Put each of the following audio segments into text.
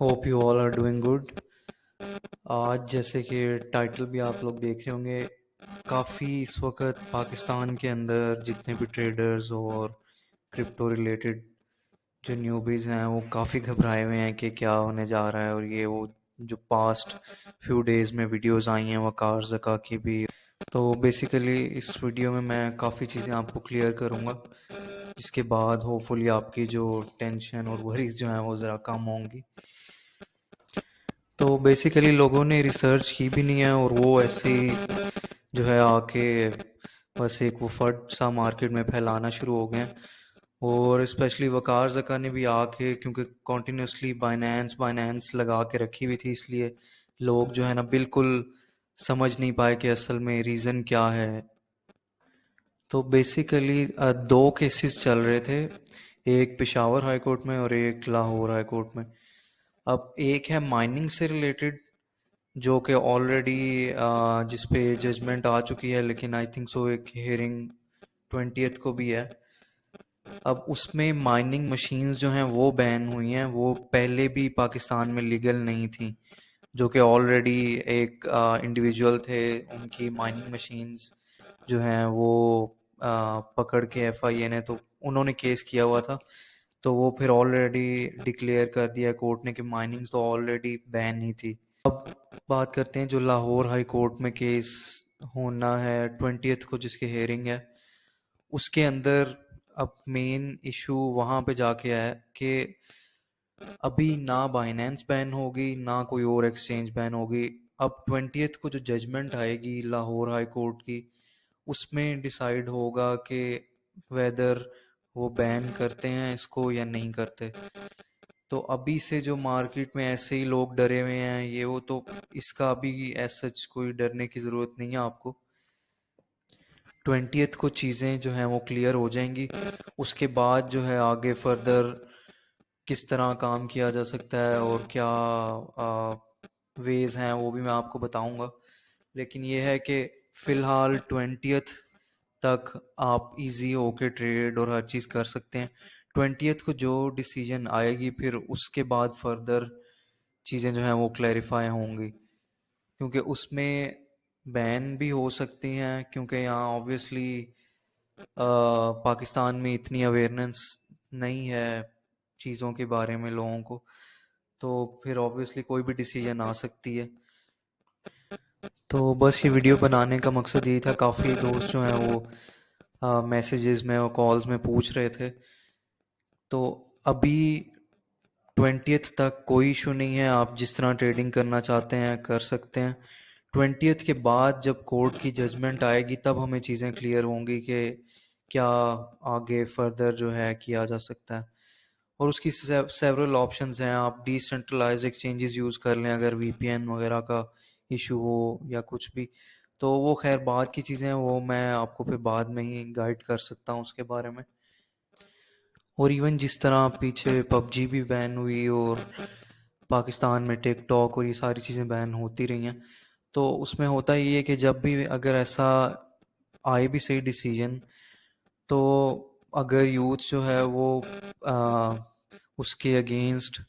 Hope you all are doing good. आज जैसे कि टाइटल भी आप लोग देख रहे होंगे, काफ़ी इस वक्त पाकिस्तान के अंदर जितने भी ट्रेडर्स और क्रिप्टो रिलेटेड जो न्यूबीज़ हैं वो काफ़ी घबराए हुए हैं कि क्या होने जा रहा है। और ये वो जो पास्ट फ्यू डेज़ में वीडियोस आई हैं वकार ज़का की भी, तो बेसिकली इस वीडियो में मैं काफ़ी चीज़ें आपको क्लियर करूँगा, जिसके बाद होपफुली आपकी जो टेंशन और वरीज जो हैं वो ज़रा कम होंगी। तो बेसिकली लोगों ने रिसर्च की भी नहीं है और वो ऐसे ही जो है आके बस एक वो फट सा मार्केट में फैलाना शुरू हो गए हैं। और स्पेशली वकार ज़का ने भी आके, क्योंकि कॉन्टीन्यूसली बाइनेंस बाइनेंस लगा के रखी हुई थी, इसलिए लोग जो है ना बिल्कुल समझ नहीं पाए कि असल में रीज़न क्या है। तो बेसिकली दो केसेस चल रहे थे, एक पेशावर हाई कोर्ट में और एक लाहौर हाई कोर्ट में। अब एक है माइनिंग से रिलेटेड, जो कि ऑलरेडी जिस पे जजमेंट आ चुकी है, लेकिन आई थिंक सो एक हेयरिंग 20th को भी है। अब उसमें माइनिंग मशीन्स जो हैं वो बैन हुई हैं, वो पहले भी पाकिस्तान में लीगल नहीं थी, जो कि ऑलरेडी एक इंडिविजुअल थे, उनकी माइनिंग मशीन्स जो हैं वो पकड़ के एफआईए ने, तो उन्होंने केस किया हुआ था। तो वो फिर ऑलरेडी डिक्लेयर कर दिया कोर्ट ने कि माइनिंग तो ऑलरेडी बैन ही थी। अब बात करते हैं जो लाहौर हाई कोर्ट में केस होना है 20th को, जिसकी हेयरिंग है। उसके अंदर अब मेन इशू वहाँ पे जाके है कि अभी ना बाइनेंस बैन होगी ना कोई और एक्सचेंज बैन होगी। अब 20th को जो जजमेंट आएगी लाहौर हाई कोर्ट की, उसमें डिसाइड होगा कि वेदर वो बैन करते हैं इसको या नहीं करते। तो अभी से जो मार्केट में ऐसे ही लोग डरे हुए हैं ये वो, तो इसका अभी ऐसा सच कोई डरने की ज़रूरत नहीं है आपको। 20th को चीज़ें जो हैं वो क्लियर हो जाएंगी। उसके बाद जो है आगे फर्दर किस तरह काम किया जा सकता है और क्या वेज हैं वो भी मैं आपको बताऊंगा। लेकिन ये है कि फ़िलहाल 20th तक आप इजी होके ट्रेड और हर चीज़ कर सकते हैं। 20th को जो डिसीजन आएगी फिर उसके बाद फर्दर चीज़ें जो हैं वो क्लैरिफाई होंगी, क्योंकि उसमें बैन भी हो सकती हैं, क्योंकि यहाँ ऑब्वियसली पाकिस्तान में इतनी अवेयरनेस नहीं है चीज़ों के बारे में लोगों को, तो फिर ऑब्वियसली कोई भी डिसीजन आ सकती है। तो बस ये वीडियो बनाने का मकसद यही था। काफ़ी दोस्त जो हैं वो मैसेजेस में और कॉल्स में पूछ रहे थे। तो अभी 20th तक कोई इशू नहीं है, आप जिस तरह ट्रेडिंग करना चाहते हैं कर सकते हैं। 20th के बाद जब कोर्ट की जजमेंट आएगी तब हमें चीज़ें क्लियर होंगी कि क्या आगे फर्दर जो है किया जा सकता है। और उसकी सेवरल ऑप्शंस हैं, आप डिसेंट्रलाइज्ड एक्सचेंजेस यूज़ कर लें अगर वीपीएन वगैरह का इशू हो या कुछ भी। तो वो खैर बाद की चीज़ें हैं, वो मैं आपको फिर बाद में ही गाइड कर सकता हूँ उसके बारे में। और इवन जिस तरह पीछे पबजी भी बैन हुई और पाकिस्तान में टिकटॉक और ये सारी चीज़ें बैन होती रही हैं, तो उसमें होता ये है कि जब भी अगर ऐसा आए भी सही डिसीजन, तो अगर यूथ जो है वो आ, उसके अगेंस्ट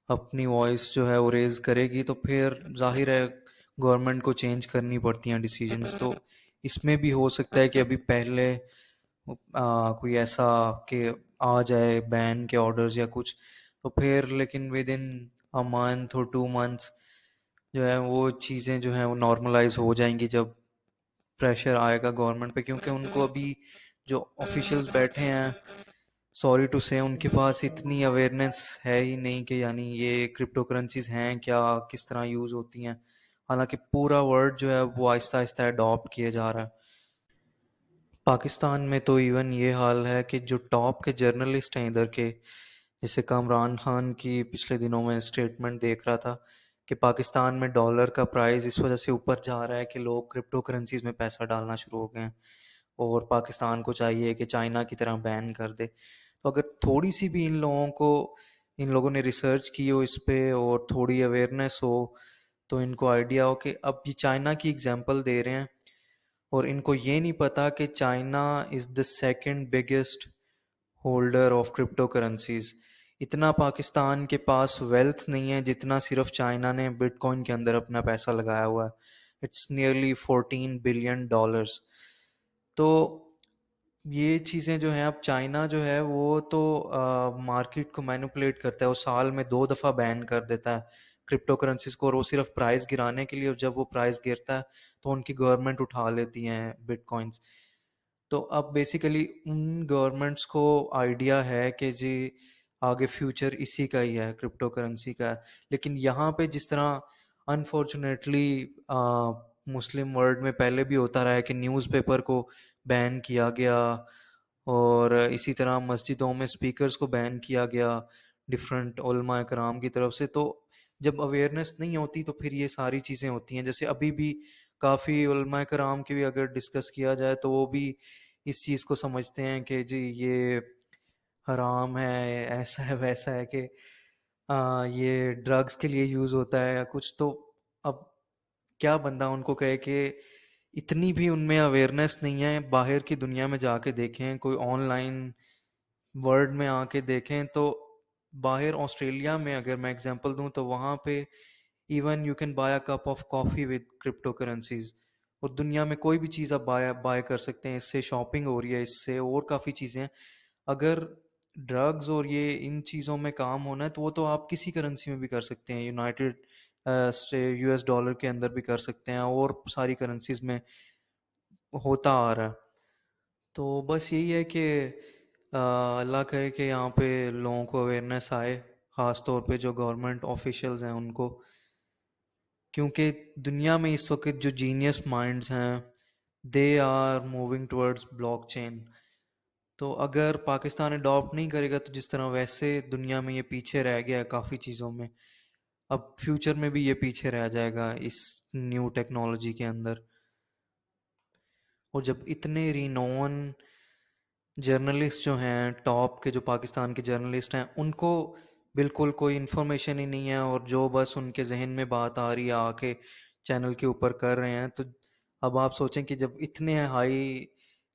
अपनी वॉइस जो है वो रेज करेगी, तो फिर जाहिर है गवर्नमेंट को चेंज करनी पड़ती हैं डिसीजंस। तो इसमें भी हो सकता है कि अभी पहले कोई ऐसा कि आ जाए बैन के ऑर्डर्स या कुछ, तो फिर लेकिन विद इन अ मंथ और 2 मंथ्स जो है वो चीज़ें जो हैं वो नॉर्मलाइज हो जाएंगी जब प्रेशर आएगा गवर्नमेंट पे। क्योंकि उनको अभी जो ऑफिशियल्स बैठे हैं, सॉरी टू से, उनके पास इतनी अवेयरनेस है ही नहीं कि यानी ये क्रिप्टो करेंसीज हैं क्या, किस तरह यूज़ होती हैं। हालांकि पूरा वर्ल्ड जो है वो आहिस्ता आहिस्ता अडॉप्ट किया जा रहा है। पाकिस्तान में तो इवन ये हाल है कि जो टॉप के जर्नलिस्ट हैं इधर के, जैसे कामरान खान की पिछले दिनों में स्टेटमेंट देख रहा था कि पाकिस्तान में डॉलर का प्राइस इस वजह से ऊपर जा रहा है कि लोग क्रिप्टो करेंसीज में पैसा डालना शुरू हो गए हैं और पाकिस्तान को चाहिए कि चाइना की तरह बैन कर दे। तो अगर थोड़ी सी भी इन लोगों ने रिसर्च की हो इस पे और थोड़ी अवेयरनेस हो, तो इनको आइडिया हो कि अब ये चाइना की एग्जांपल दे रहे हैं और इनको ये नहीं पता कि China is the second biggest holder of crypto currencies. इतना पाकिस्तान के पास वेल्थ नहीं है जितना सिर्फ चाइना ने बिटकॉइन के अंदर अपना पैसा लगाया हुआ है। It's nearly $14 billion. तो ये चीज़ें जो हैं, अब चाइना जो है वो तो मार्केट को मैनिपुलेट करता है। वो साल में 2 दफ़ा बैन कर देता है क्रिप्टो करेंसीज को, और वो सिर्फ प्राइस गिराने के लिए। और जब वो प्राइस गिरता है तो उनकी गवर्नमेंट उठा लेती हैं बिटकॉइंस। तो अब बेसिकली उन गवर्नमेंट्स को आइडिया है कि जी आगे फ्यूचर इसी का ही है, क्रिप्टो करेंसी का है। लेकिन यहाँ पे जिस तरह अनफॉर्चुनेटली मुस्लिम वर्ल्ड में पहले भी होता रहा है कि न्यूज़पेपर को बैन किया गया, और इसी तरह मस्जिदों में स्पीकर्स को बैन किया गया डिफरेंट उलमा कराम की तरफ से। तो जब अवेयरनेस नहीं होती तो फिर ये सारी चीज़ें होती हैं। जैसे अभी भी काफ़ी उलमा कराम की भी अगर डिस्कस किया जाए तो वो भी इस चीज़ को समझते हैं कि जी ये हराम है, ऐसा है वैसा है, कि ये ड्रग्स के लिए यूज़ होता है या कुछ। तो अब क्या बंदा उनको कहे कि इतनी भी उनमें अवेयरनेस नहीं है। बाहर की दुनिया में जाके देखें, कोई ऑनलाइन वर्ल्ड में आके देखें तो बाहर ऑस्ट्रेलिया में अगर मैं एग्जांपल दूं तो वहाँ पे even you can buy a cup of coffee with crypto currencies. और दुनिया में कोई भी चीज़ आप बाय बाय कर सकते हैं, इससे शॉपिंग हो रही है, इससे और काफ़ी चीज़ें हैं। अगर ड्रग्स और ये इन चीज़ों में काम होना है तो वो तो आप किसी करेंसी में भी कर सकते हैं। यूनाइटेड यूएस डॉलर के अंदर भी कर सकते हैं, और सारी करेंसीज में होता आ रहा है। तो बस यही है कि अल्लाह करे कि यहाँ पे लोगों को अवेयरनेस आए, ख़ास तौर पे जो गवर्नमेंट ऑफिशियल्स हैं उनको। क्योंकि दुनिया में इस वक्त जो जीनियस माइंड्स हैं they are moving towards blockchain. तो अगर पाकिस्तान अडॉप्ट नहीं करेगा तो जिस तरह वैसे दुनिया में ये पीछे रह गया है काफ़ी चीज़ों में, अब फ्यूचर में भी ये पीछे रह जाएगा इस न्यू टेक्नोलॉजी के अंदर। और जब इतने रिनोन जर्नलिस्ट जो हैं, टॉप के जो पाकिस्तान के जर्नलिस्ट हैं, उनको बिल्कुल कोई इन्फॉर्मेशन ही नहीं है, और जो बस उनके जहन में बात आ रही है आके चैनल के ऊपर कर रहे हैं। तो अब आप सोचें कि जब इतने हाई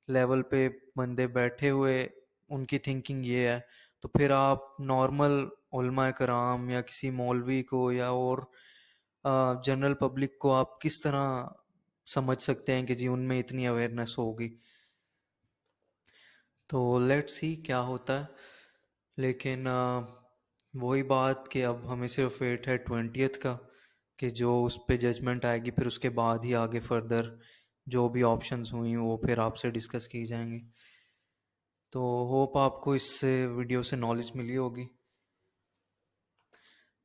लेवल पे बंदे बैठे हुए उनकी थिंकिंग ये है, तो फिर आप नॉर्मल उलमा कराम या किसी मौलवी को या और जनरल पब्लिक को आप किस तरह समझ सकते हैं कि जी उनमें इतनी अवेयरनेस होगी। तो लेट्स सी क्या होता है। लेकिन वही बात कि अब हमें सिर्फ वेट है 20th का, कि जो उस पे जजमेंट आएगी फिर उसके बाद ही आगे फर्दर जो भी ऑप्शंस हुई वो फिर आपसे डिस्कस की जाएंगी। तो होप आपको इससे वीडियो से नॉलेज मिली होगी।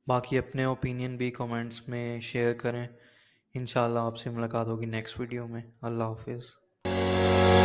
बाकी अपने ओपिनियन भी कमेंट्स में शेयर करें। इंशाल्लाह आपसे मुलाकात होगी नेक्स्ट वीडियो में। अल्लाह हाफिज़।